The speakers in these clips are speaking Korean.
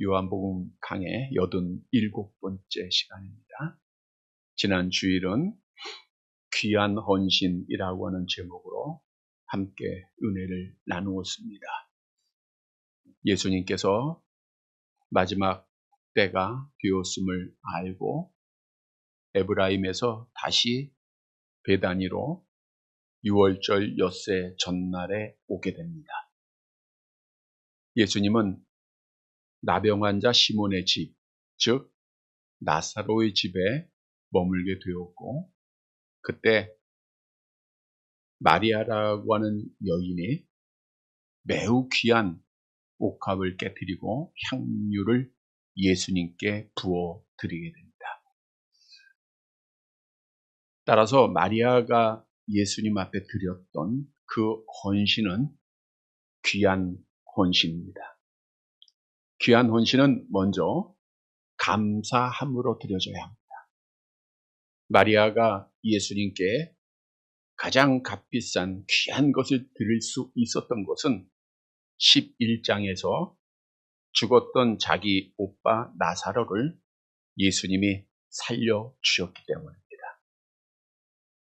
요한복음 강의 87번째 시간입니다. 지난 주일은 귀한 헌신이라고 하는 제목으로 함께 은혜를 나누었습니다. 예수님께서 마지막 때가 되었음을 알고 에브라임에서 다시 베다니로 6월절 엿새 전날에 오게 됩니다. 예수님은 나병 환자 시몬의 집, 즉 나사로의 집에 머물게 되었고, 그때 마리아라고 하는 여인이 매우 귀한 옥합을 깨뜨리고 향유를 예수님께 부어 드리게 됩니다. 따라서 마리아가 예수님 앞에 드렸던 그 헌신은 귀한 헌신입니다. 귀한 헌신은 먼저 감사함으로 드려져야 합니다. 마리아가 예수님께 가장 값비싼 귀한 것을 드릴 수 있었던 것은 11장에서 죽었던 자기 오빠 나사로를 예수님이 살려주셨기 때문입니다.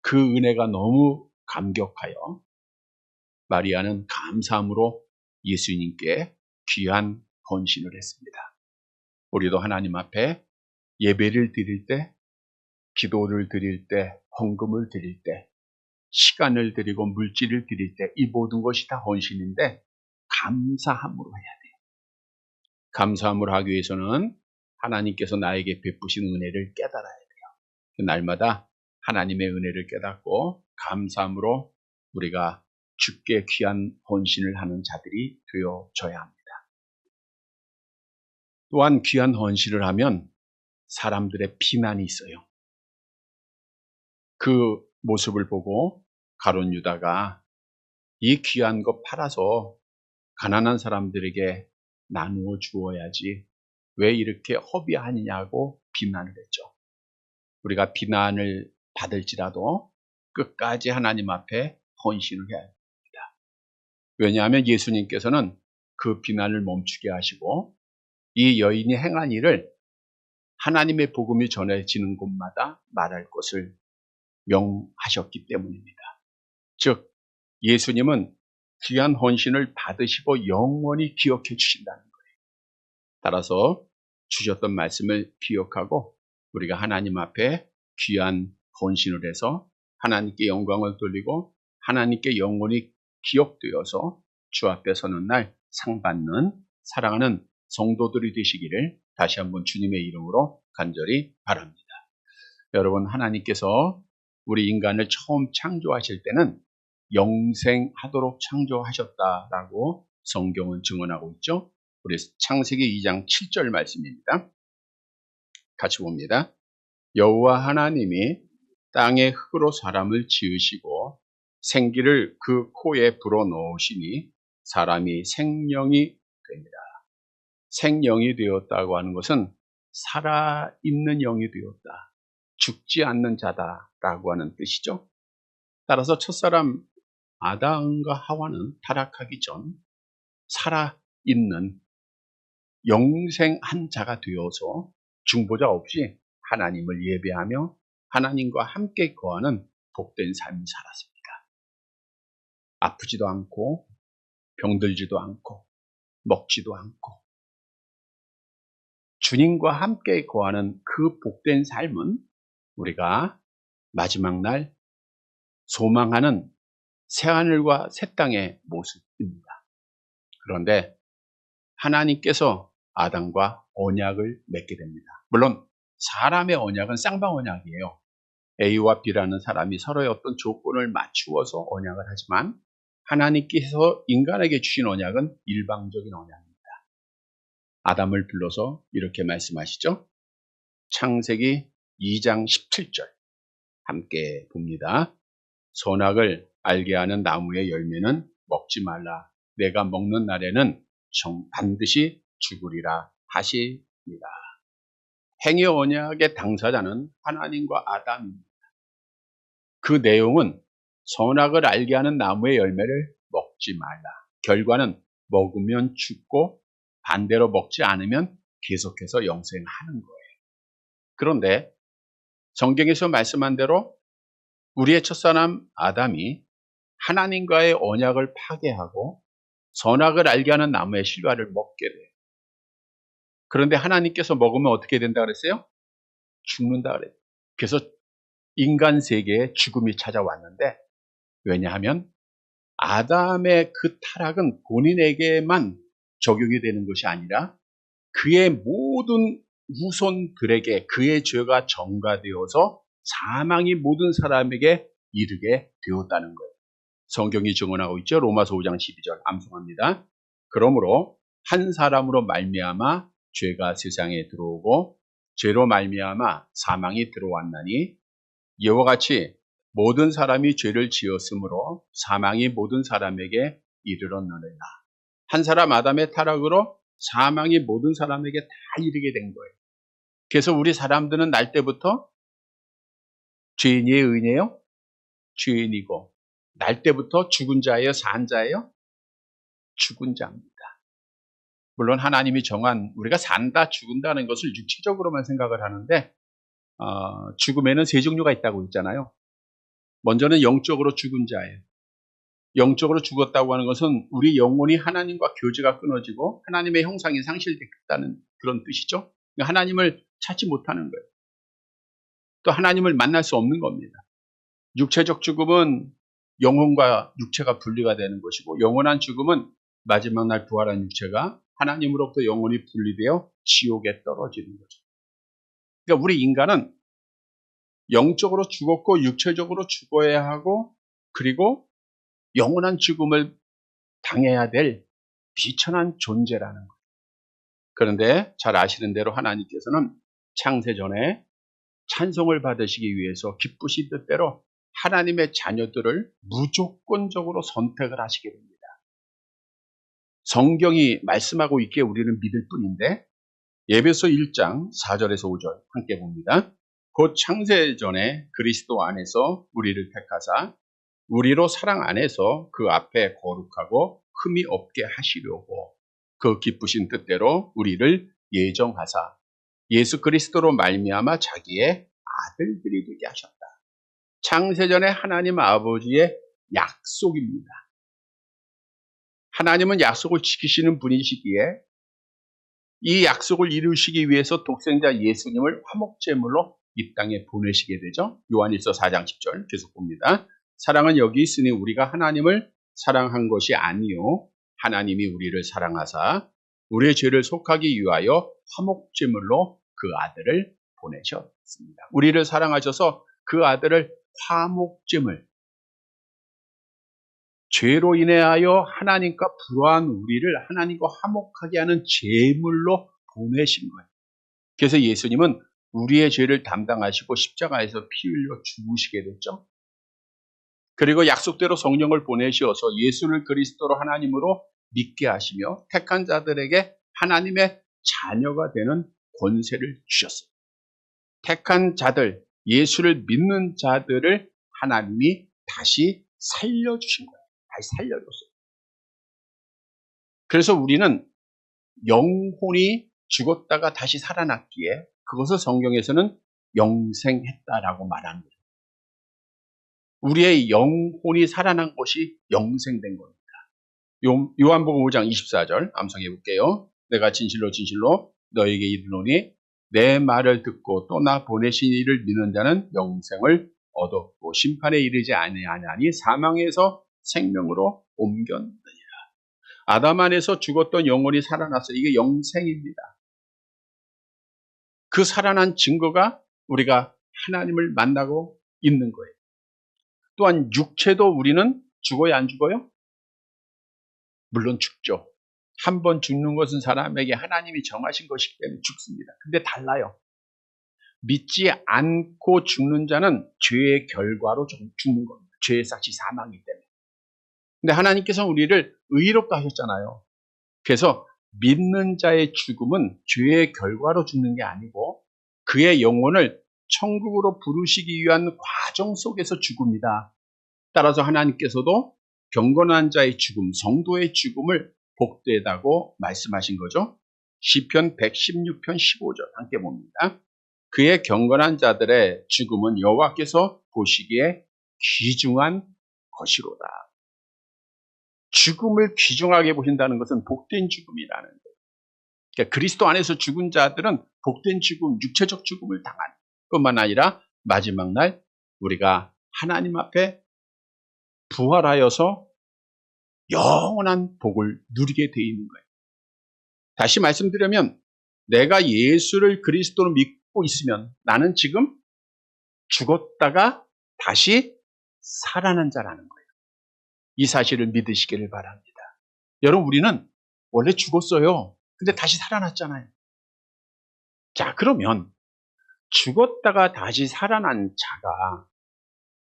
그 은혜가 너무 감격하여 마리아는 감사함으로 예수님께 귀한 헌신을 했습니다. 우리도 하나님 앞에 예배를 드릴 때, 기도를 드릴 때, 헌금을 드릴 때, 시간을 드리고 물질을 드릴 때 이 모든 것이 다 헌신인데 감사함으로 해야 돼요. 감사함을 하기 위해서는 하나님께서 나에게 베푸신 은혜를 깨달아야 돼요. 날마다 하나님의 은혜를 깨닫고 감사함으로 우리가 주께 귀한 헌신을 하는 자들이 되어져야 합니다. 또한 귀한 헌신을 하면 사람들의 비난이 있어요. 그 모습을 보고 가룟 유다가 이 귀한 거 팔아서 가난한 사람들에게 나누어 주어야지 왜 이렇게 허비하느냐고 비난을 했죠. 우리가 비난을 받을지라도 끝까지 하나님 앞에 헌신을 해야 합니다. 왜냐하면 예수님께서는 그 비난을 멈추게 하시고 이 여인이 행한 일을 하나님의 복음이 전해지는 곳마다 말할 것을 명하셨기 때문입니다. 즉 예수님은 귀한 헌신을 받으시고 영원히 기억해 주신다는 거예요. 따라서 주셨던 말씀을 기억하고 우리가 하나님 앞에 귀한 헌신을 해서 하나님께 영광을 돌리고 하나님께 영원히 기억되어서 주 앞에 서는 날 상 받는 사랑하는 성도들이 되시기를 다시 한번 주님의 이름으로 간절히 바랍니다. 여러분, 하나님께서 우리 인간을 처음 창조하실 때는 영생하도록 창조하셨다라고 성경은 증언하고 있죠. 우리 창세기 2장 7절 말씀입니다. 같이 봅니다. 여호와 하나님이 땅의 흙으로 사람을 지으시고 생기를 그 코에 불어넣으시니 사람이 생명이 됩니다. 생명이 되었다고 하는 것은 살아있는 영이 되었다. 죽지 않는 자다라고 하는 뜻이죠. 따라서 첫사람 아담과 하와는 타락하기 전 살아있는 영생한 자가 되어서 중보자 없이 하나님을 예배하며 하나님과 함께 거하는 복된 삶을 살았습니다. 아프지도 않고 병들지도 않고 먹지도 않고 주님과 함께 거하는 그 복된 삶은 우리가 마지막 날 소망하는 새하늘과 새 땅의 모습입니다. 그런데 하나님께서 아담과 언약을 맺게 됩니다. 물론 사람의 언약은 쌍방 언약이에요. A와 B라는 사람이 서로의 어떤 조건을 맞추어서 언약을 하지만 하나님께서 인간에게 주신 언약은 일방적인 언약입니다. 아담을 불러서 이렇게 말씀하시죠. 창세기 2장 17절 함께 봅니다. 선악을 알게 하는 나무의 열매는 먹지 말라. 내가 먹는 날에는 반드시 죽으리라 하십니다. 행위 언약의 당사자는 하나님과 아담입니다. 그 내용은 선악을 알게 하는 나무의 열매를 먹지 말라. 결과는 먹으면 죽고 반대로 먹지 않으면 계속해서 영생하는 거예요. 그런데 성경에서 말씀한 대로 우리의 첫사람 아담이 하나님과의 언약을 파괴하고 선악을 알게 하는 나무의 실과를 먹게 돼요. 그런데 하나님께서 먹으면 어떻게 된다 그랬어요? 죽는다 그래요. 그래서 인간 세계에 죽음이 찾아왔는데, 왜냐하면 아담의 그 타락은 본인에게만 적용이 되는 것이 아니라 그의 모든 후손들에게 그의 죄가 전가되어서 사망이 모든 사람에게 이르게 되었다는 거예요. 성경이 증언하고 있죠. 로마서 5장 12절 암송합니다. 그러므로 한 사람으로 말미암아 죄가 세상에 들어오고 죄로 말미암아 사망이 들어왔나니 이와 같이 모든 사람이 죄를 지었으므로 사망이 모든 사람에게 이르렀느니라. 한 사람 아담의 타락으로 사망이 모든 사람에게 다 이르게 된 거예요. 그래서 우리 사람들은 날 때부터 죄인이에요, 의인이에요? 죄인이고, 날 때부터 죽은 자예요, 산 자예요? 죽은 자입니다. 물론 하나님이 정한, 우리가 산다, 죽은다는 것을 육체적으로만 생각을 하는데 죽음에는 세 종류가 있다고 했잖아요. 먼저는 영적으로 죽은 자예요. 영적으로 죽었다고 하는 것은 우리 영혼이 하나님과 교제가 끊어지고 하나님의 형상이 상실됐다는 그런 뜻이죠. 하나님을 찾지 못하는 거예요. 또 하나님을 만날 수 없는 겁니다. 육체적 죽음은 영혼과 육체가 분리가 되는 것이고, 영원한 죽음은 마지막 날 부활한 육체가 하나님으로부터 영혼이 분리되어 지옥에 떨어지는 거죠. 그러니까 우리 인간은 영적으로 죽었고 육체적으로 죽어야 하고, 그리고 영원한 죽음을 당해야 될 비천한 존재라는 거예요. 그런데 잘 아시는 대로 하나님께서는 창세전에 찬송을 받으시기 위해서 기쁘신 뜻대로 하나님의 자녀들을 무조건적으로 선택을 하시게 됩니다. 성경이 말씀하고 있기에 우리는 믿을 뿐인데, 에베소 1장 4절에서 5절 함께 봅니다. 곧 창세전에 그리스도 안에서 우리를 택하사 우리로 사랑 안에서 그 앞에 거룩하고 흠이 없게 하시려고 그 기쁘신 뜻대로 우리를 예정하사 예수 그리스도로 말미암아 자기의 아들들이 되게 하셨다. 창세전에 하나님 아버지의 약속입니다. 하나님은 약속을 지키시는 분이시기에 이 약속을 이루시기 위해서 독생자 예수님을 화목제물로 이 땅에 보내시게 되죠. 요한일서 4장 10절 계속 봅니다. 사랑은 여기 있으니 우리가 하나님을 사랑한 것이 아니요 하나님이 우리를 사랑하사 우리의 죄를 속하기 위하여 화목제물로 그 아들을 보내셨습니다. 우리를 사랑하셔서 그 아들을 화목제물, 죄로 인하여 하나님과 불화한 우리를 하나님과 화목하게 하는 제물로 보내신 거예요. 그래서 예수님은 우리의 죄를 담당하시고 십자가에서 피 흘려 죽으시게 됐죠. 그리고 약속대로 성령을 보내셔서 예수를 그리스도로 하나님으로 믿게 하시며 택한 자들에게 하나님의 자녀가 되는 권세를 주셨어요. 택한 자들, 예수를 믿는 자들을 하나님이 다시 살려주신 거예요. 다시 살려줬어요. 그래서 우리는 영혼이 죽었다가 다시 살아났기에 그것을 성경에서는 영생했다라고 말합니다. 우리의 영혼이 살아난 것이 영생된 겁니다. 요한복음 5장 24절 암송해 볼게요. 내가 진실로 진실로 너에게 이르노니 내 말을 듣고 또 나 보내신 이를 믿는 자는 영생을 얻었고 심판에 이르지 아니하나니 사망에서 생명으로 옮겼느니라. 아담 안에서 죽었던 영혼이 살아났어요. 이게 영생입니다. 그 살아난 증거가 우리가 하나님을 만나고 있는 거예요. 또한 육체도 우리는 죽어야 안 죽어요? 물론 죽죠. 한 번 죽는 것은 사람에게 하나님이 정하신 것이기 때문에 죽습니다. 근데 달라요. 믿지 않고 죽는 자는 죄의 결과로 죽는 겁니다. 죄의 삭시 사망이기 때문에. 근데 하나님께서 우리를 의롭다 하셨잖아요. 그래서 믿는 자의 죽음은 죄의 결과로 죽는 게 아니고 그의 영혼을 천국으로 부르시기 위한 과정 속에서 죽음이다. 따라서 하나님께서도 경건한 자의 죽음, 성도의 죽음을 복되다고 말씀하신 거죠. 시편 116편 15절 함께 봅니다. 그의 경건한 자들의 죽음은 여호와께서 보시기에 귀중한 것이로다. 죽음을 귀중하게 보신다는 것은 복된 죽음이라는 거예요. 그러니까 그리스도 안에서 죽은 자들은 복된 죽음, 육체적 죽음을 당한 뿐만 아니라 마지막 날 우리가 하나님 앞에 부활하여서 영원한 복을 누리게 되어 있는 거예요. 다시 말씀드리면 내가 예수를 그리스도로 믿고 있으면 나는 지금 죽었다가 다시 살아난 자라는 거예요. 이 사실을 믿으시기를 바랍니다. 여러분, 우리는 원래 죽었어요. 근데 다시 살아났잖아요. 자, 그러면 죽었다가 다시 살아난 자가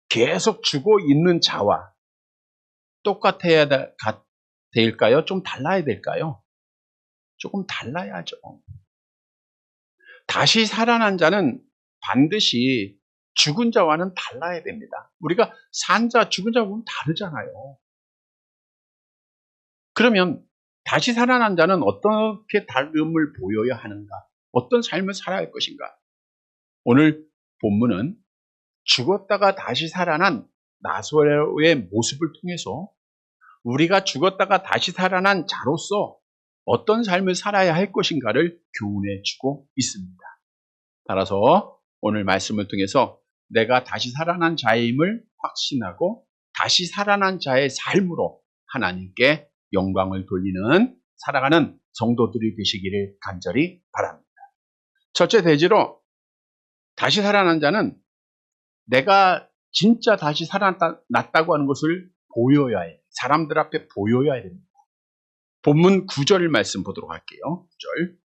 계속 죽어 있는 자와 똑같아야 될까요? 좀 달라야 될까요? 조금 달라야죠. 다시 살아난 자는 반드시 죽은 자와는 달라야 됩니다. 우리가 산 자, 죽은 자 보면 다르잖아요. 그러면 다시 살아난 자는 어떻게 다름을 보여야 하는가? 어떤 삶을 살아야 할 것인가? 오늘 본문은 죽었다가 다시 살아난 나사로의 모습을 통해서 우리가 죽었다가 다시 살아난 자로서 어떤 삶을 살아야 할 것인가를 교훈해 주고 있습니다. 따라서 오늘 말씀을 통해서 내가 다시 살아난 자임을 확신하고 다시 살아난 자의 삶으로 하나님께 영광을 돌리는 살아가는 성도들이 되시기를 간절히 바랍니다. 첫째 대지로 다시 살아난 자는 내가 진짜 다시 살아났다고 하는 것을 보여야 해요. 사람들 앞에 보여야 됩니다. 본문 9절 말씀 보도록 할게요. 9절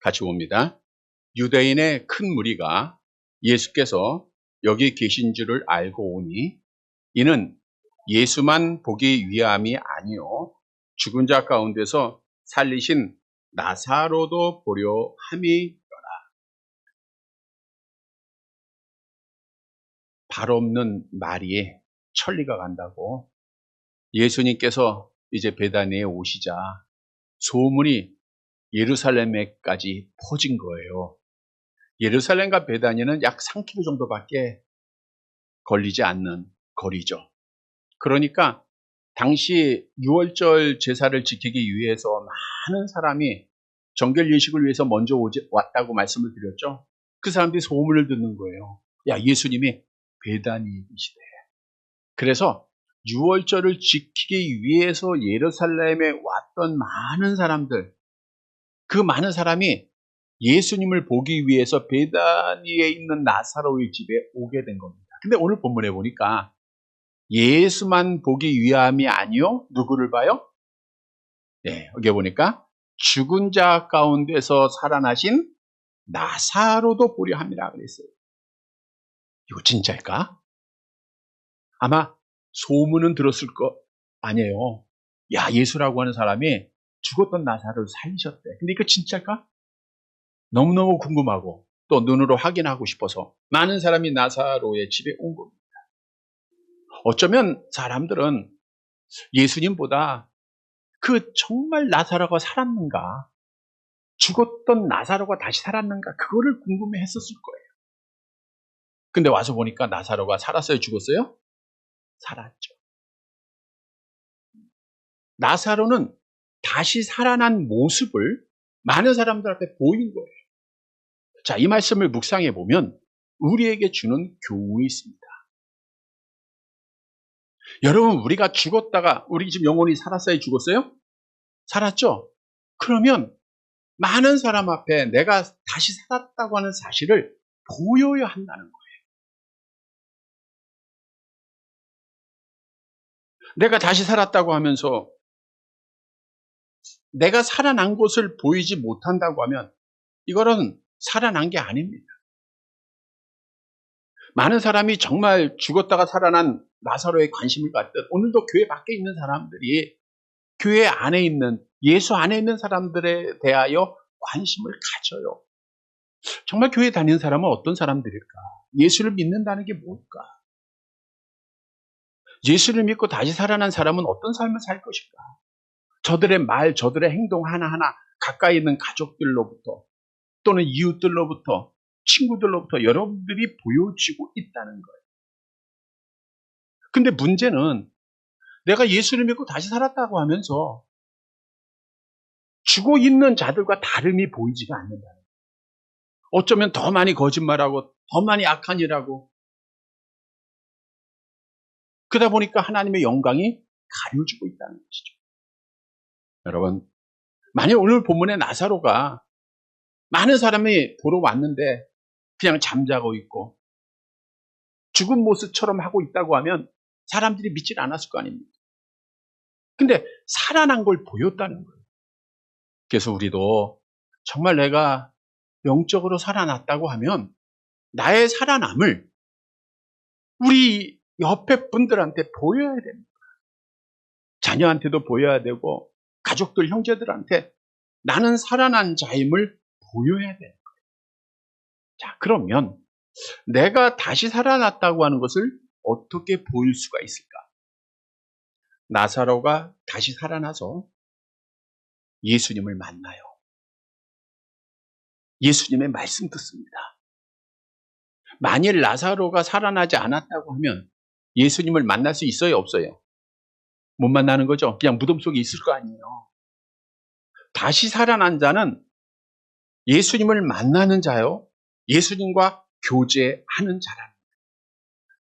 같이 봅니다. 유대인의 큰 무리가 예수께서 여기 계신 줄을 알고 오니 이는 예수만 보기 위함이 아니요 죽은 자 가운데서 살리신 나사로도 보려 함이로라. 발 없는 말이 천리가 간다고 예수님께서 이제 베다니에 오시자 소문이 예루살렘에까지 퍼진 거예요. 예루살렘과 베다니는 약 3km 정도밖에 걸리지 않는 거리죠. 그러니까 당시 6월절 제사를 지키기 위해서 많은 사람이 정결 예식을 위해서 먼저 왔다고 말씀을 드렸죠. 그 사람들이 소문을 듣는 거예요. 야, 예수님이 베다니에 계시대. 그래서 6월절을 지키기 위해서 예루살렘에 왔던 많은 사람들, 그 많은 사람이 예수님을 보기 위해서 베다니에 있는 나사로의 집에 오게 된 겁니다. 근데 오늘 본문에 보니까 예수만 보기 위함이 아니요 누구를 봐요? 네, 여기 보니까 죽은 자 가운데서 살아나신 나사로도 보려 함이라 그랬어요. 이거 진짜일까? 아마 소문은 들었을 거 아니에요. 야, 예수라고 하는 사람이 죽었던 나사로를 살리셨대. 근데 이거 진짜일까? 너무너무 궁금하고 또 눈으로 확인하고 싶어서 많은 사람이 나사로의 집에 온 겁니다. 어쩌면 사람들은 예수님보다 그 정말 나사로가 살았는가, 죽었던 나사로가 다시 살았는가, 그거를 궁금해 했었을 거예요. 근데 와서 보니까 나사로가 살았어요? 죽었어요? 살았죠. 나사로는 다시 살아난 모습을 많은 사람들 앞에 보인 거예요. 자, 이 말씀을 묵상해 보면 우리에게 주는 교훈이 있습니다. 여러분, 우리가 죽었다가 우리 지금 영혼이 살았어요? 죽었어요? 살았죠? 그러면 많은 사람 앞에 내가 다시 살았다고 하는 사실을 보여야 한다는 거예요. 내가 다시 살았다고 하면서 내가 살아난 것을 보이지 못한다고 하면 이거는 살아난 게 아닙니다. 많은 사람이 정말 죽었다가 살아난 나사로에 관심을 갖듯 오늘도 교회 밖에 있는 사람들이 교회 안에 있는 예수 안에 있는 사람들에 대하여 관심을 가져요. 정말 교회 다니는 사람은 어떤 사람들일까? 예수를 믿는다는 게 뭘까? 예수를 믿고 다시 살아난 사람은 어떤 삶을 살 것인가? 저들의 말, 저들의 행동 하나하나 가까이 있는 가족들로부터 또는 이웃들로부터 친구들로부터 여러분들이 보여지고 있다는 거예요. 근데 문제는 내가 예수를 믿고 다시 살았다고 하면서 죽어 있는 자들과 다름이 보이지가 않는다는 거예요. 어쩌면 더 많이 거짓말하고 더 많이 악한 일하고 그러다 보니까 하나님의 영광이 가려지고 있다는 것이죠. 여러분, 만약 오늘 본문의 나사로가 많은 사람이 보러 왔는데 그냥 잠자고 있고 죽은 모습처럼 하고 있다고 하면 사람들이 믿질 않았을 거 아닙니까? 근데 살아난 걸 보였다는 거예요. 그래서 우리도 정말 내가 영적으로 살아났다고 하면 나의 살아남을 우리 옆에 분들한테 보여야 됩니다. 자녀한테도 보여야 되고 가족들, 형제들한테 나는 살아난 자임을 보여야 돼요. 자, 그러면 내가 다시 살아났다고 하는 것을 어떻게 보일 수가 있을까? 나사로가 다시 살아나서 예수님을 만나요. 예수님의 말씀 듣습니다. 만일 나사로가 살아나지 않았다고 하면 예수님을 만날 수 있어요, 없어요? 못 만나는 거죠. 그냥 무덤 속에 있을 거 아니에요. 다시 살아난 자는 예수님을 만나는 자요. 예수님과 교제하는 자랍니다.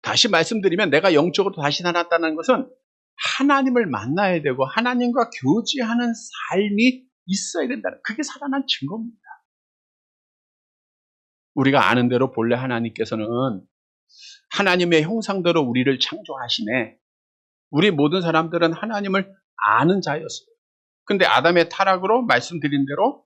다시 말씀드리면 내가 영적으로 다시 살았다는 것은 하나님을 만나야 되고 하나님과 교제하는 삶이 있어야 된다는, 그게 살아난 증거입니다. 우리가 아는 대로 본래 하나님께서는 하나님의 형상대로 우리를 창조하시네. 우리 모든 사람들은 하나님을 아는 자였어요. 근데 아담의 타락으로 말씀드린 대로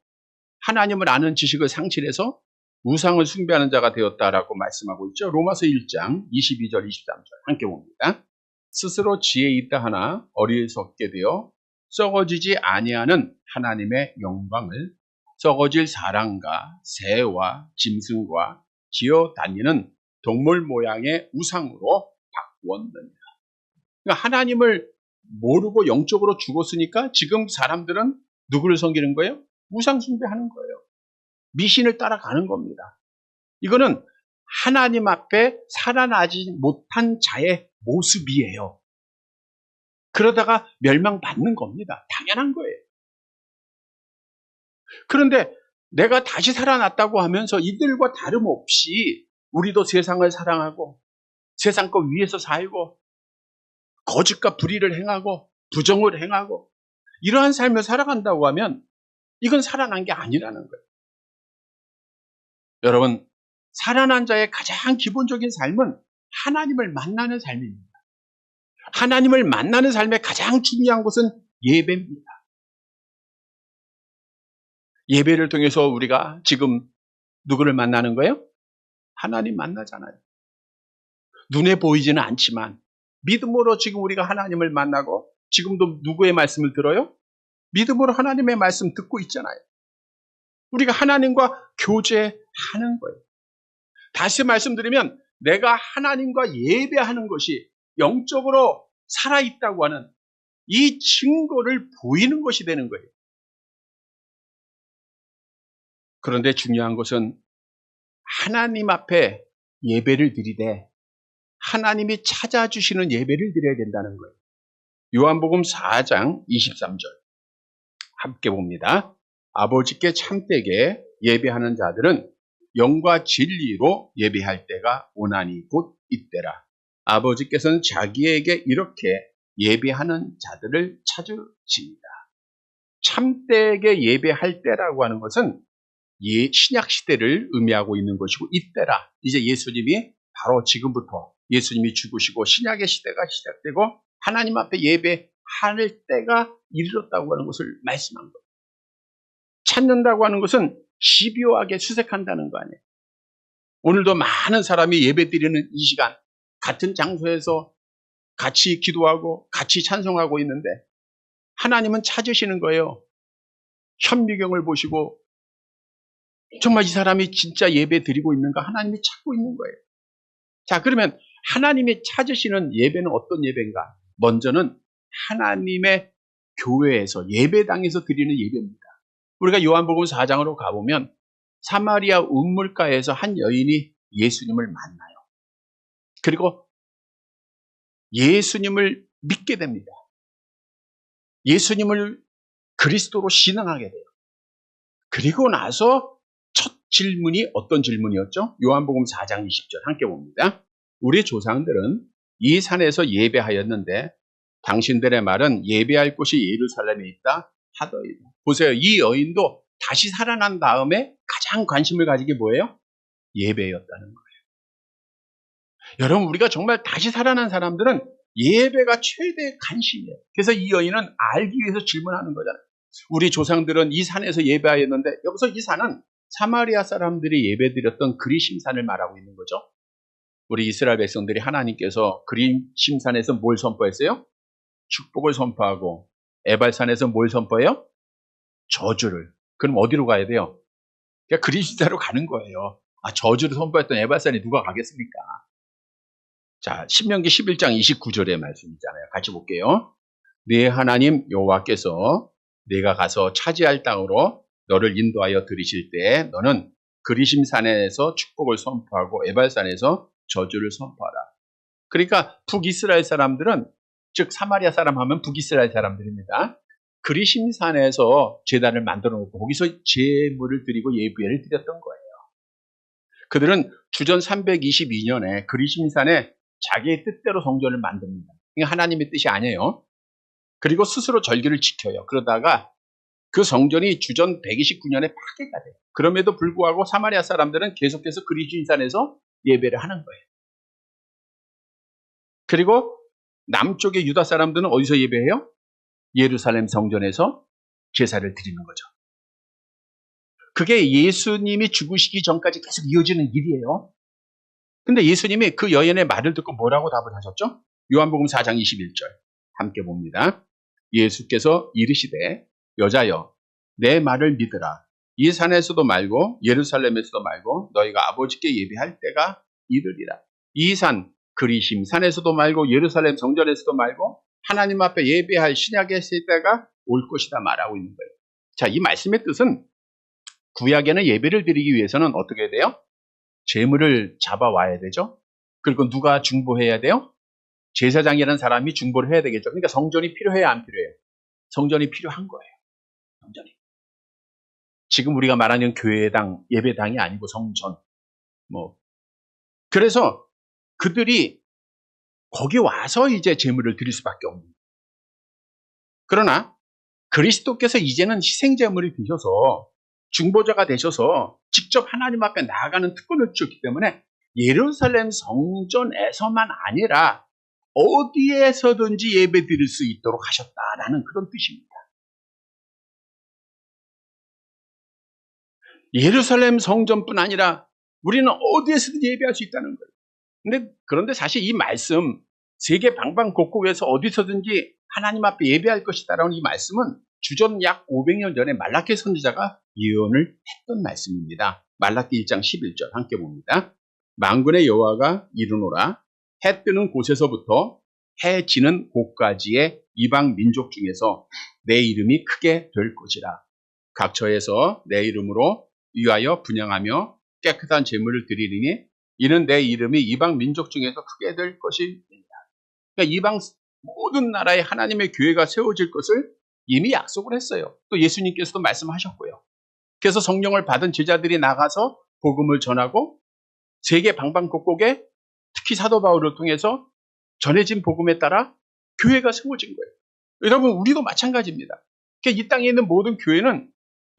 하나님을 아는 지식을 상실해서 우상을 숭배하는 자가 되었다라고 말씀하고 있죠. 로마서 1장 22절 23절 함께 봅니다. 스스로 지혜 있다 하나 어리석게 되어 썩어지지 아니하는 하나님의 영광을 썩어질 사람과 새와 짐승과 기어다니는 동물 모양의 우상으로 바꾸었느니라. 그러니까 하나님을 모르고 영적으로 죽었으니까 지금 사람들은 누구를 섬기는 거예요? 우상 숭배하는 거예요. 미신을 따라가는 겁니다. 이거는 하나님 앞에 살아나지 못한 자의 모습이에요. 그러다가 멸망받는 겁니다. 당연한 거예요. 그런데 내가 다시 살아났다고 하면서 이들과 다름없이 우리도 세상을 사랑하고 세상 것 위에서 살고 거짓과 불의를 행하고 부정을 행하고 이러한 삶을 살아간다고 하면 이건 살아난 게 아니라는 거예요. 여러분, 살아난 자의 가장 기본적인 삶은 하나님을 만나는 삶입니다. 하나님을 만나는 삶의 가장 중요한 것은 예배입니다. 예배를 통해서 우리가 지금 누구를 만나는 거예요? 하나님 만나잖아요. 눈에 보이지는 않지만 믿음으로 지금 우리가 하나님을 만나고 지금도 누구의 말씀을 들어요? 믿음으로 하나님의 말씀 듣고 있잖아요. 우리가 하나님과 교제하는 거예요. 다시 말씀드리면 내가 하나님과 예배하는 것이 영적으로 살아있다고 하는 이 증거를 보이는 것이 되는 거예요. 그런데 중요한 것은 하나님 앞에 예배를 드리되 하나님이 찾아주시는 예배를 드려야 된다는 거예요. 요한복음 4장 23절 함께 봅니다. 아버지께 참되게 예배하는 자들은 영과 진리로 예배할 때가 오나니 곧 이때라. 아버지께서는 자기에게 이렇게 예배하는 자들을 찾으십니다. 참되게 예배할 때라고 하는 것은 신약 시대를 의미하고 있는 것이고 이때라. 이제 예수님이 바로 지금부터 예수님이 죽으시고 신약의 시대가 시작되고 하나님 앞에 예배할 때가 이르렀다고 하는 것을 말씀한 거예요. 찾는다고 하는 것은 집요하게 수색한다는 거 아니에요. 오늘도 많은 사람이 예배드리는 이 시간 같은 장소에서 같이 기도하고 같이 찬송하고 있는데 하나님은 찾으시는 거예요. 현미경을 보시고 정말 이 사람이 진짜 예배 드리고 있는가 하나님이 찾고 있는 거예요. 자, 그러면 하나님이 찾으시는 예배는 어떤 예배인가? 먼저는 하나님의 교회에서 예배당에서 드리는 예배입니다. 우리가 요한복음 4장으로 가보면 사마리아 우물가에서 한 여인이 예수님을 만나요. 그리고 예수님을 믿게 됩니다. 예수님을 그리스도로 신앙하게 돼요. 그리고 나서 첫 질문이 어떤 질문이었죠? 요한복음 4장 20절 함께 봅니다. 우리 조상들은 이 산에서 예배하였는데 당신들의 말은 예배할 곳이 예루살렘에 있다 하더이다. 보세요. 이 여인도 다시 살아난 다음에 가장 관심을 가진 게 뭐예요? 예배였다는 거예요. 여러분, 우리가 정말 다시 살아난 사람들은 예배가 최대의 관심이에요. 그래서 이 여인은 알기 위해서 질문하는 거잖아요. 우리 조상들은 이 산에서 예배하였는데, 여기서 이 산은 사마리아 사람들이 예배드렸던 그리심산을 말하고 있는 거죠. 우리 이스라엘 백성들이 하나님께서 그리심산에서 뭘 선포했어요? 축복을 선포하고, 에발산에서 뭘 선포해요? 저주를. 그럼 어디로 가야 돼요? 그러니까 그리심산으로 가는 거예요. 저주를 선포했던 에발산에 누가 가겠습니까? 자, 신명기 11장 29절의 말씀이잖아요. 같이 볼게요. 네 하나님 여호와께서 네가 가서 차지할 땅으로 너를 인도하여 들이실 때 너는 그리심산에서 축복을 선포하고 에발산에서 저주를 선포하라. 그러니까 북이스라엘 사람들은, 즉 사마리아 사람 하면 북이스라엘 사람들입니다. 그리심산에서 제단을 만들어 놓고 거기서 제물을 드리고 예배를 드렸던 거예요. 그들은 주전 322년에 그리심산에 자기의 뜻대로 성전을 만듭니다. 이게 하나님의 뜻이 아니에요. 그리고 스스로 절기를 지켜요. 그러다가 그 성전이 주전 129년에 파괴가 돼요. 그럼에도 불구하고 사마리아 사람들은 계속해서 그리심산에서 예배를 하는 거예요. 그리고 남쪽의 유다 사람들은 어디서 예배해요? 예루살렘 성전에서 제사를 드리는 거죠. 그게 예수님이 죽으시기 전까지 계속 이어지는 일이에요. 근데 예수님이 그 여인의 말을 듣고 뭐라고 답을 하셨죠? 요한복음 4장 21절 함께 봅니다. 예수께서 이르시되 여자여 내 말을 믿으라. 이 산에서도 말고 예루살렘에서도 말고 너희가 아버지께 예배할 때가 이르리라. 이 산 그리심 산에서도 말고 예루살렘 성전에서도 말고 하나님 앞에 예배할 신약의 세대가 올 것이다 말하고 있는 거예요. 자, 이 말씀의 뜻은 구약에는 예배를 드리기 위해서는 어떻게 해야 돼요? 제물을 잡아와야 되죠. 그리고 누가 중보해야 돼요? 제사장이라는 사람이 중보를 해야 되겠죠. 그러니까 성전이 필요해야 안 필요해요? 성전이 필요한 거예요. 성전이. 지금 우리가 말하는 교회당, 예배당이 아니고 성전. 그래서 그들이 거기 와서 이제 제물을 드릴 수밖에 없는 거예요. 그러나 그리스도께서 이제는 희생제물이 되셔서 중보자가 되셔서 직접 하나님 앞에 나아가는 특권을 주셨기 때문에 예루살렘 성전에서만 아니라 어디에서든지 예배 드릴 수 있도록 하셨다라는 그런 뜻입니다. 예루살렘 성전뿐 아니라 우리는 어디에서든지 예배할 수 있다는 거예요. 그런데 사실 이 말씀, 세계 방방곡곡에서 어디서든지 하나님 앞에 예배할 것이다라는 이 말씀은 주전 약 500년 전에 말라기 선지자가 예언을 했던 말씀입니다. 말라기 1장 11절 함께 봅니다. 만군의 여호와가 이르노라. 해 뜨는 곳에서부터 해 지는 곳까지의 이방 민족 중에서 내 이름이 크게 될 것이라. 각처에서 내 이름으로 위하여 분향하며 깨끗한 제물을 드리리니 이는 내 이름이 이방 민족 중에서 크게 될 것이니라. 그러니까 이방 모든 나라에 하나님의 교회가 세워질 것을 이미 약속을 했어요. 또 예수님께서도 말씀하셨고요. 그래서 성령을 받은 제자들이 나가서 복음을 전하고 세계 방방곡곡에 특히 사도 바울을 통해서 전해진 복음에 따라 교회가 세워진 거예요. 여러분, 우리도 마찬가지입니다. 그러니까 이 땅에 있는 모든 교회는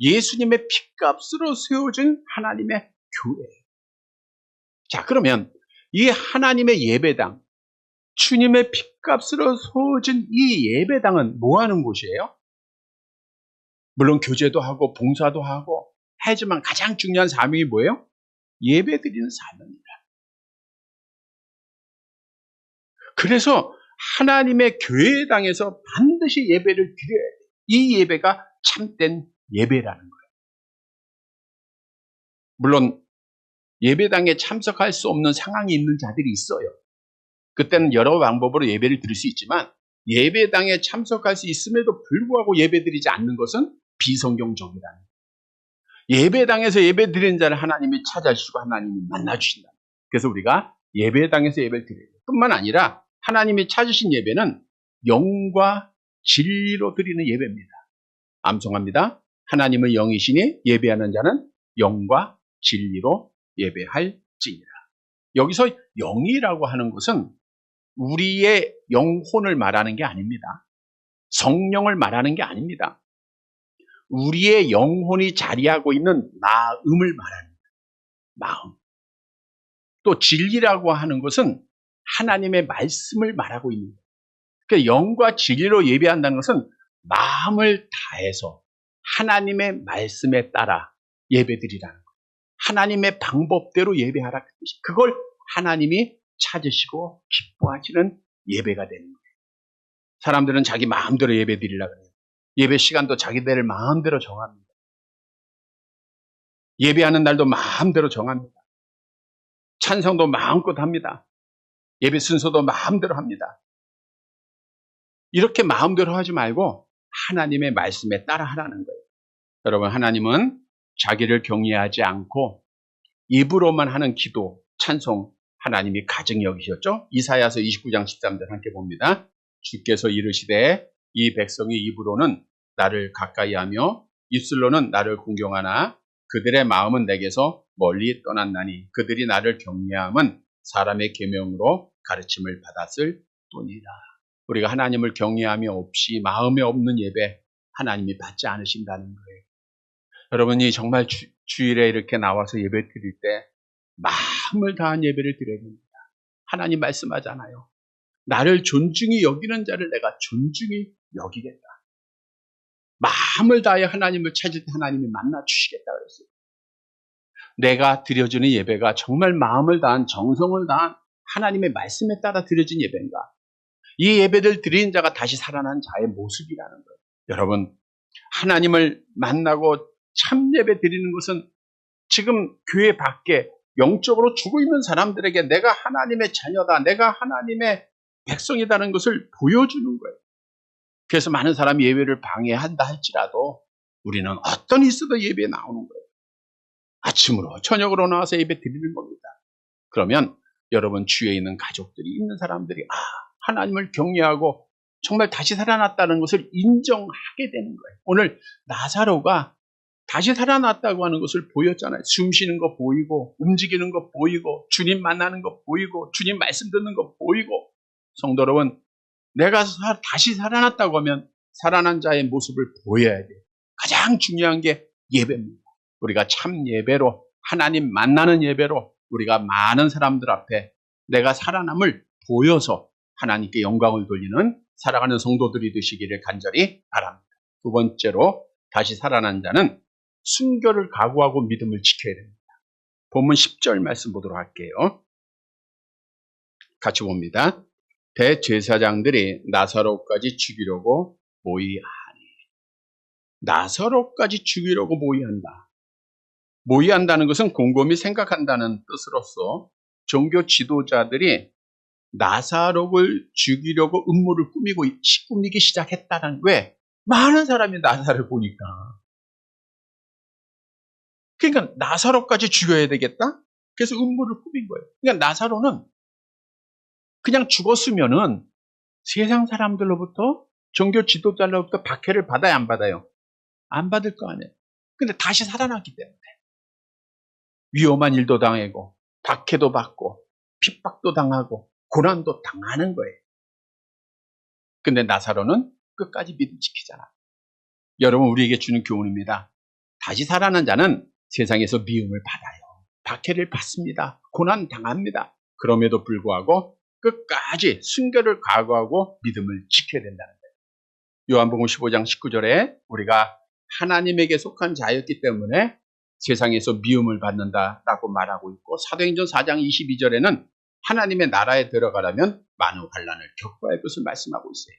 예수님의 핏값으로 세워진 하나님의 교회예요. 자, 그러면 이 하나님의 예배당, 주님의 핏값으로 세워진 이 예배당은 뭐 하는 곳이에요? 물론 교제도 하고 봉사도 하고 하지만 가장 중요한 사명이 뭐예요? 예배드리는 사명입니다. 그래서 하나님의 교회당에서 반드시 예배를 드려야 돼요. 이 예배가 참된 예배라는 거예요. 물론 예배당에 참석할 수 없는 상황이 있는 자들이 있어요. 그때는 여러 방법으로 예배를 드릴 수 있지만 예배당에 참석할 수 있음에도 불구하고 예배드리지 않는 것은 비성경적이라는 거예요. 예배당에서 예배드리는 자를 하나님이 찾아주시고 하나님이 만나주신다. 그래서 우리가 예배당에서 예배를 드려요. 뿐만 아니라 하나님이 찾으신 예배는 영과 진리로 드리는 예배입니다. 암송합니다. 하나님은 영이시니 예배하는 자는 영과 진리로 예배할지니라. 여기서 영이라고 하는 것은 우리의 영혼을 말하는 게 아닙니다. 성령을 말하는 게 아닙니다. 우리의 영혼이 자리하고 있는 마음을 말합니다. 마음. 또 진리라고 하는 것은 하나님의 말씀을 말하고 있는 거예요. 그러니까 영과 진리로 예배한다는 것은 마음을 다해서 하나님의 말씀에 따라 예배드리라는 거예요. 하나님의 방법대로 예배하라. 그걸 하나님이 찾으시고 기뻐하시는 예배가 되는 거예요. 사람들은 자기 마음대로 예배 드리려고 해요. 예배 시간도 자기들 마음대로 정합니다. 예배하는 날도 마음대로 정합니다. 찬성도 마음껏 합니다. 예배 순서도 마음대로 합니다. 이렇게 마음대로 하지 말고 하나님의 말씀에 따라 하라는 거예요. 여러분, 하나님은 자기를 경외하지 않고 입으로만 하는 기도, 찬송 하나님이 가증히 여기셨죠? 이사야서 29장 13절 함께 봅니다. 주께서 이르시되 이 백성이 입으로는 나를 가까이하며 입술로는 나를 공경하나 그들의 마음은 내게서 멀리 떠났나니 그들이 나를 경외함은 사람의 계명으로 가르침을 받았을 뿐이라. 우리가 하나님을 경외함이 없이 마음에 없는 예배 하나님이 받지 않으신다는 거예요. 여러분이 정말 주일에 이렇게 나와서 예배 드릴 때 마음을 다한 예배를 드려야 됩니다. 하나님 말씀하잖아요. 나를 존중히 여기는 자를 내가 존중히 여기겠다. 마음을 다해 하나님을 찾을 때 하나님이 만나 주시겠다 그랬어요. 내가 드려주는 예배가 정말 마음을 다한 정성을 다한 하나님의 말씀에 따라 드려진 예배인가? 이 예배를 드리는 자가 다시 살아난 자의 모습이라는 거예요. 여러분, 하나님을 만나고 참 예배 드리는 것은 지금 교회 밖에 영적으로 죽어 있는 사람들에게 내가 하나님의 자녀다, 내가 하나님의 백성이라는 것을 보여주는 거예요. 그래서 많은 사람이 예배를 방해한다 할지라도 우리는 어떤 있어도 예배에 나오는 거예요. 아침으로 저녁으로 나와서 예배 드리는 겁니다. 그러면 여러분 주위에 있는 가족들이 있는 사람들이 하나님을 경외하고 정말 다시 살아났다는 것을 인정하게 되는 거예요. 오늘 나사로가 다시 살아났다고 하는 것을 보였잖아요. 숨 쉬는 거 보이고 움직이는 거 보이고 주님 만나는 거 보이고 주님 말씀 듣는 거 보이고. 성도 여러분, 내가 다시 살아났다고 하면 살아난 자의 모습을 보여야 돼요. 가장 중요한 게 예배입니다. 우리가 참 예배로 하나님 만나는 예배로 우리가 많은 사람들 앞에 내가 살아남을 보여서 하나님께 영광을 돌리는 살아가는 성도들이 되시기를 간절히 바랍니다. 두 번째로 다시 살아난 자는 순교를 각오하고 믿음을 지켜야 됩니다. 본문 10절 말씀 보도록 할게요. 같이 봅니다. 대제사장들이 나사로까지 죽이려고 모의하니. 나사로까지 죽이려고 모의한다. 모의한다는 것은 곰곰이 생각한다는 뜻으로서 종교 지도자들이 나사로를 죽이려고 음모를 꾸미기 시작했다는. 왜? 많은 사람이 나사로를 보니까. 그러니까 나사로까지 죽여야 되겠다? 그래서 음모를 꾸민 거예요. 그러니까 나사로는 그냥 죽었으면은 세상 사람들로부터 종교 지도자로부터 박해를 받아야 안 받아요? 안 받을 거 아니에요. 근데 다시 살아났기 때문에 위험한 일도 당하고 박해도 받고 핍박도 당하고 고난도 당하는 거예요. 근데 나사로는 끝까지 믿음 지키잖아. 여러분, 우리에게 주는 교훈입니다. 다시 살아난 자는 세상에서 미움을 받아요. 박해를 받습니다. 고난 당합니다. 그럼에도 불구하고 끝까지 순교를 각오하고 믿음을 지켜야 된다는 거예요. 요한복음 15장 19절에 우리가 하나님에게 속한 자였기 때문에 세상에서 미움을 받는다라고 말하고 있고, 사도행전 4장 22절에는 하나님의 나라에 들어가려면 많은 환난을 겪어야 할 것을 말씀하고 있어요.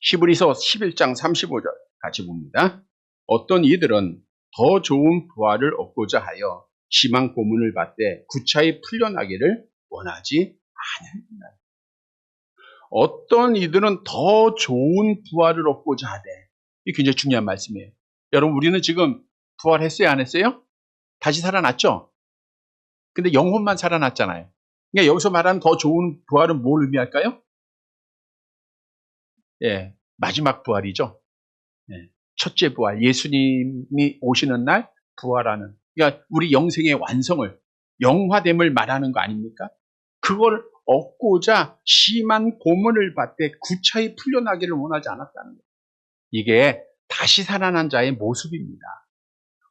히브리서 11장 35절 같이 봅니다. 어떤 이들은 더 좋은 부활을 얻고자 하여 심한 고문을 받되 구차히 풀려나기를 원하지 않는다. 어떤 이들은 더 좋은 부활을 얻고자 하되. 이게 굉장히 중요한 말씀이에요. 여러분, 우리는 지금 부활했어요, 안 했어요? 다시 살아났죠? 근데 영혼만 살아났잖아요. 그러니까 여기서 말하는 더 좋은 부활은 뭘 의미할까요? 예, 마지막 부활이죠. 예, 첫째 부활, 예수님이 오시는 날 부활하는. 그러니까 우리 영생의 완성을, 영화됨을 말하는 거 아닙니까? 그걸 얻고자 심한 고문을 받되 구차히 풀려나기를 원하지 않았다는 거예요. 이게 다시 살아난 자의 모습입니다.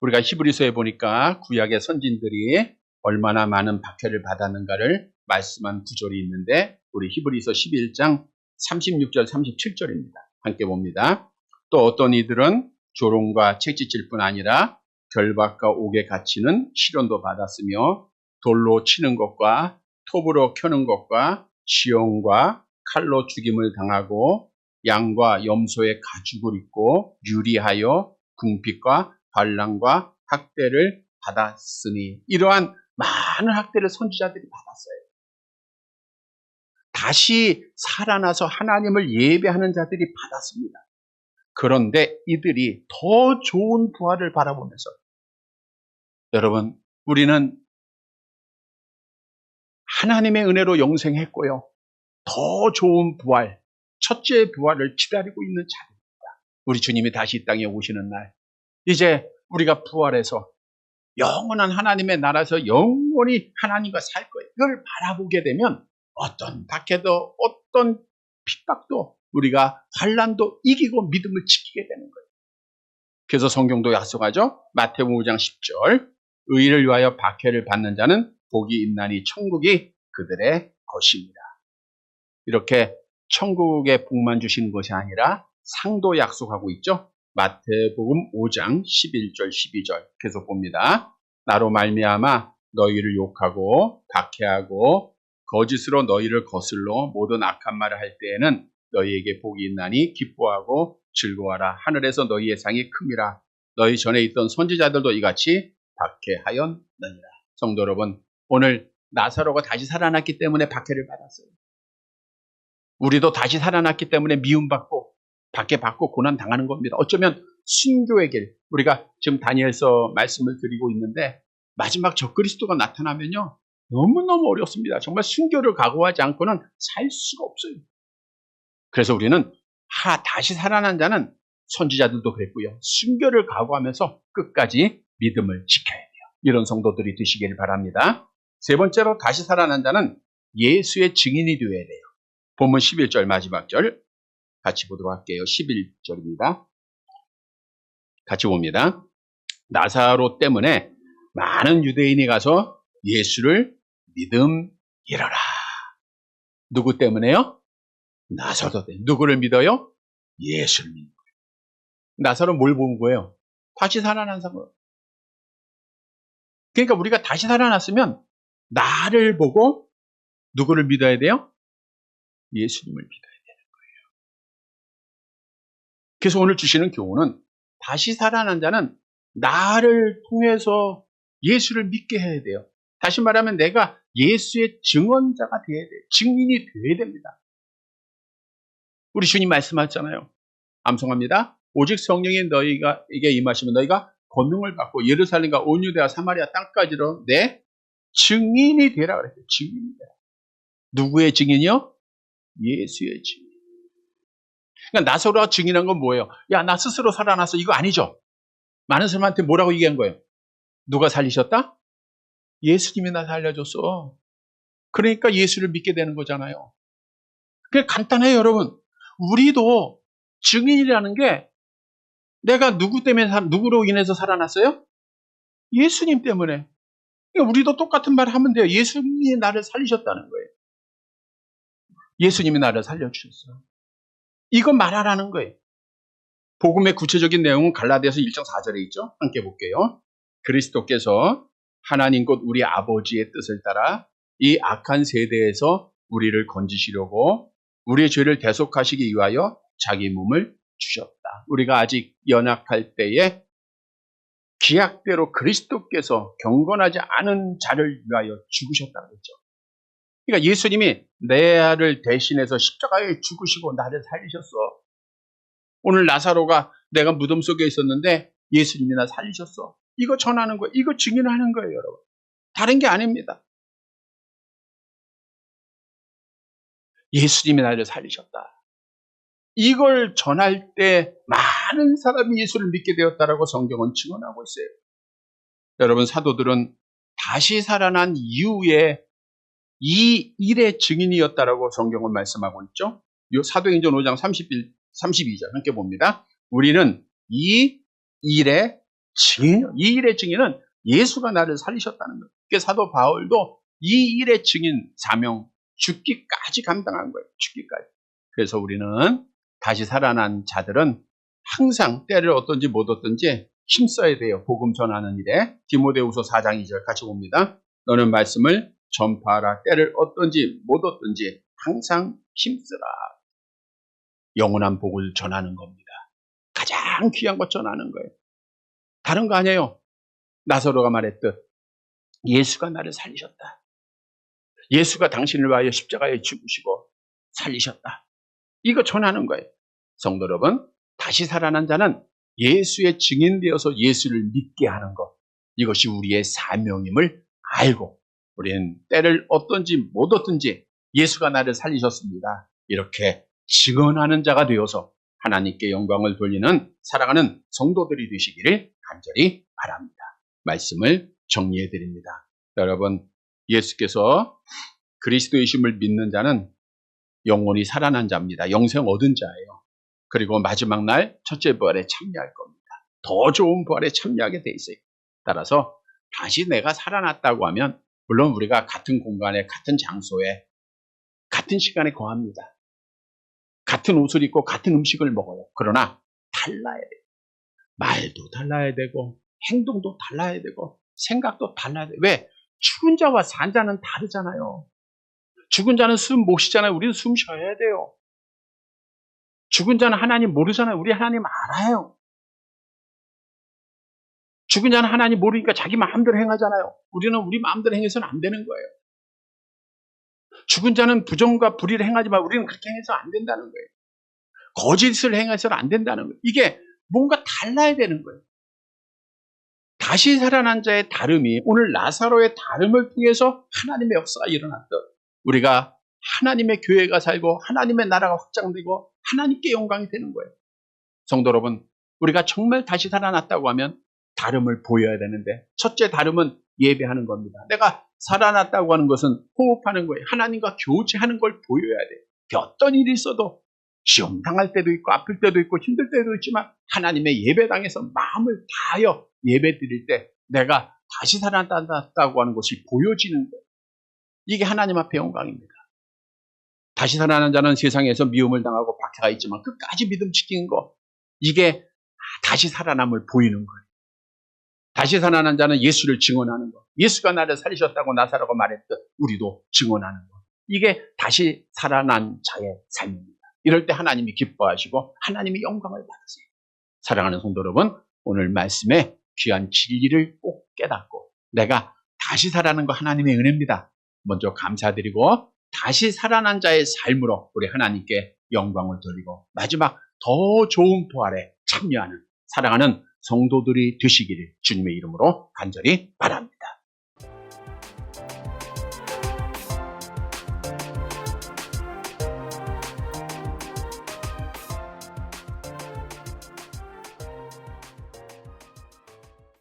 우리가 히브리서에 보니까 구약의 선진들이 얼마나 많은 박해를 받았는가를 말씀한 구절이 있는데, 우리 히브리서 11장 36절 37절입니다. 함께 봅니다. 또 어떤 이들은 조롱과 채찍질 뿐 아니라 결박과 옥에 갇히는 시련도 받았으며, 돌로 치는 것과 톱으로 켜는 것과 시험과 칼로 죽임을 당하고, 양과 염소의 가죽을 입고 유리하여 궁핍과 반란과 학대를 받았으니. 이러한 많은 학대를 선지자들이 받았어요. 다시 살아나서 하나님을 예배하는 자들이 받았습니다. 그런데 이들이 더 좋은 부활을 바라보면서, 여러분, 우리는 하나님의 은혜로 영생했고요, 더 좋은 부활, 첫째 부활을 기다리고 있는 자들입니다. 우리 주님이 다시 이 땅에 오시는 날, 이제 우리가 부활해서 영원한 하나님의 나라에서 영원히 하나님과 살 거예요. 이걸 바라보게 되면 어떤 박해도, 어떤 핍박도, 우리가 환난도 이기고 믿음을 지키게 되는 거예요. 그래서 성경도 약속하죠. 마태복음 5장 10절, 의를 위하여 박해를 받는 자는 복이 있나니 천국이 그들의 것입니다. 이렇게 천국의 복만 주시는 것이 아니라 상도 약속하고 있죠. 마태복음 5장 11절 12절 계속 봅니다. 나로 말미암아 너희를 욕하고 박해하고 거짓으로 너희를 거슬러 모든 악한 말을 할 때에는 너희에게 복이 있나니 기뻐하고 즐거워하라. 하늘에서 너희의 상이 큼이라. 너희 전에 있던 선지자들도 이같이 박해하였느니라. 성도 여러분, 오늘 나사로가 다시 살아났기 때문에 박해를 받았어요. 우리도 다시 살아났기 때문에 미움받고 박해받고 고난당하는 겁니다. 어쩌면 순교의 길, 우리가 지금 다니엘서 말씀을 드리고 있는데, 마지막 적그리스도가 나타나면요 너무너무 어렵습니다. 정말 순교를 각오하지 않고는 살 수가 없어요. 그래서 우리는 다시 살아난 자는, 선지자들도 그랬고요, 순교를 각오하면서 끝까지 믿음을 지켜야 돼요. 이런 성도들이 되시길 바랍니다. 세 번째로 다시 살아난 자는 예수의 증인이 되어야 돼요. 본문 11절 마지막 절 같이 보도록 할게요. 11절입니다. 같이 봅니다. 나사로 때문에 많은 유대인이 가서 예수를 믿음이러라. 누구 때문에요? 나사로 때문에. 누구를 믿어요? 예수를 믿는 거예요. 나사로 뭘 본 거예요? 다시 살아난 사람. 그러니까 우리가 다시 살아났으면 나를 보고 누구를 믿어야 돼요? 예수님을 믿어야 되는 거예요. 그래서 오늘 주시는 교훈은, 다시 살아난 자는 나를 통해서 예수를 믿게 해야 돼요. 다시 말하면 내가 예수의 증언자가 되어야 돼요. 증인이 되어야 됩니다. 우리 주님 말씀하셨잖아요. 암송합니다. 오직 성령이 너희에게 임하시면 너희가 권능을 받고 예루살렘과 온 유대와 사마리아 땅까지로 내 증인이 되라 그랬어요. 증인이 되라. 누구의 증인이요? 예수의 증인. 그러니까 나사로가 증인한 건 뭐예요? 야, 나 스스로 살아났어. 이거 아니죠. 많은 사람한테 뭐라고 얘기한 거예요? 누가 살리셨다? 예수님이 나 살려줬어. 그러니까 예수를 믿게 되는 거잖아요. 그게 간단해요, 여러분. 우리도 증인이라는 게, 내가 누구 때문에, 누구로 인해서 살아났어요? 예수님 때문에. 그러니까 우리도 똑같은 말을 하면 돼요. 예수님이 나를 살리셨다는 거예요. 예수님이 나를 살려주셨어요. 이거 말하라는 거예요. 복음의 구체적인 내용은 갈라디아서 1장 4절에 있죠. 함께 볼게요. 그리스도께서 하나님 곧 우리 아버지의 뜻을 따라 이 악한 세대에서 우리를 건지시려고 우리의 죄를 대속하시기 위하여 자기 몸을 주셨다. 우리가 아직 연약할 때에 기약대로 그리스도께서 경건하지 않은 자를 위하여 죽으셨다고 했죠. 그러니까 예수님이 내 아를 대신해서 십자가에 죽으시고 나를 살리셨어. 오늘 나사로가 내가 무덤 속에 있었는데 예수님이 나 살리셨어. 이거 전하는 거예요. 이거 증인하는 거예요, 여러분. 다른 게 아닙니다. 예수님이 나를 살리셨다. 이걸 전할 때 많은 사람이 예수를 믿게 되었다라고 성경은 증언하고 있어요. 여러분, 사도들은 다시 살아난 이후에 이 일의 증인이었다라고 성경은 말씀하고 있죠. 사도행전 5장 32절 함께 봅니다. 우리는 이 일의 증인은 예수가 나를 살리셨다는 거예요. 그러니까 사도 바울도 이 일의 증인 사명 죽기까지 감당한 거예요. 죽기까지. 그래서 우리는 다시 살아난 자들은 항상 때를 얻든지 못 얻든지 힘써야 돼요. 복음 전하는 일에. 디모데후서 4장 2절 같이 봅니다. 너는 말씀을 전파하라. 때를 얻든지 못 얻든지 항상 힘쓰라. 영원한 복을 전하는 겁니다. 가장 귀한 것 전하는 거예요. 다른 거 아니에요. 나사로가 말했듯 예수가 나를 살리셨다. 예수가 당신을 위하여 십자가에 죽으시고 살리셨다. 이거 전하는 거예요. 성도 여러분, 다시 살아난 자는 예수의 증인되어서 예수를 믿게 하는 것. 이것이 우리의 사명임을 알고 우리는 때를 얻든지 못 얻든지 예수가 나를 살리셨습니다. 이렇게 증언하는 자가 되어서 하나님께 영광을 돌리는 사랑하는 성도들이 되시기를 간절히 바랍니다. 말씀을 정리해 드립니다. 여러분, 예수께서 그리스도이심을 믿는 자는 영원히 살아난 자입니다. 영생 얻은 자예요. 그리고 마지막 날 첫째 부활에 참여할 겁니다. 더 좋은 부활에 참여하게 돼 있어요. 따라서 다시 내가 살아났다고 하면 물론 우리가 같은 공간에 같은 장소에 같은 시간에 거합니다. 같은 옷을 입고 같은 음식을 먹어요. 그러나 달라야 돼요. 말도 달라야 되고 행동도 달라야 되고 생각도 달라야 돼요. 왜? 죽은 자와 산 자는 다르잖아요. 죽은 자는 숨 못 쉬잖아요. 우리는 숨 쉬어야 돼요. 죽은 자는 하나님 모르잖아요. 우리 하나님 알아요. 죽은 자는 하나님 모르니까 자기 마음대로 행하잖아요. 우리는 우리 마음대로 행해서는 안 되는 거예요. 죽은 자는 부정과 불의를 행하지만 우리는 그렇게 해서 안 된다는 거예요. 거짓을 행해서는 안 된다는 거예요. 이게 뭔가 달라야 되는 거예요. 다시 살아난 자의 다름이 오늘 나사로의 다름을 통해서 하나님의 역사가 일어났듯 우리가 하나님의 교회가 살고 하나님의 나라가 확장되고 하나님께 영광이 되는 거예요. 성도 여러분, 우리가 정말 다시 살아났다고 하면 다름을 보여야 되는데 첫째 다름은 예배하는 겁니다. 내가 살아났다고 하는 것은 호흡하는 거예요. 하나님과 교제하는 걸 보여야 돼요. 어떤 일이 있어도 시험 당할 때도 있고 아플 때도 있고 힘들 때도 있지만 하나님의 예배당에서 마음을 다하여 예배 드릴 때 내가 다시 살아났다고 하는 것이 보여지는 거예요. 이게 하나님 앞에 영광입니다. 다시 살아난 자는 세상에서 미움을 당하고 박해가 있지만 끝까지 믿음 지키는 거, 이게 다시 살아남을 보이는 거예요. 다시 살아난 자는 예수를 증언하는 것. 예수가 나를 살리셨다고 나사로가 말했듯 우리도 증언하는 것. 이게 다시 살아난 자의 삶입니다. 이럴 때 하나님이 기뻐하시고 하나님이 영광을 받으세요. 사랑하는 성도 여러분, 오늘 말씀에 귀한 진리를 꼭 깨닫고 내가 다시 살아나는 거 하나님의 은혜입니다. 먼저 감사드리고 다시 살아난 자의 삶으로 우리 하나님께 영광을 돌리고 마지막 더 좋은 부활에 참여하는 사랑하는 성도들이 되시기를 주님의 이름으로 간절히 바랍니다.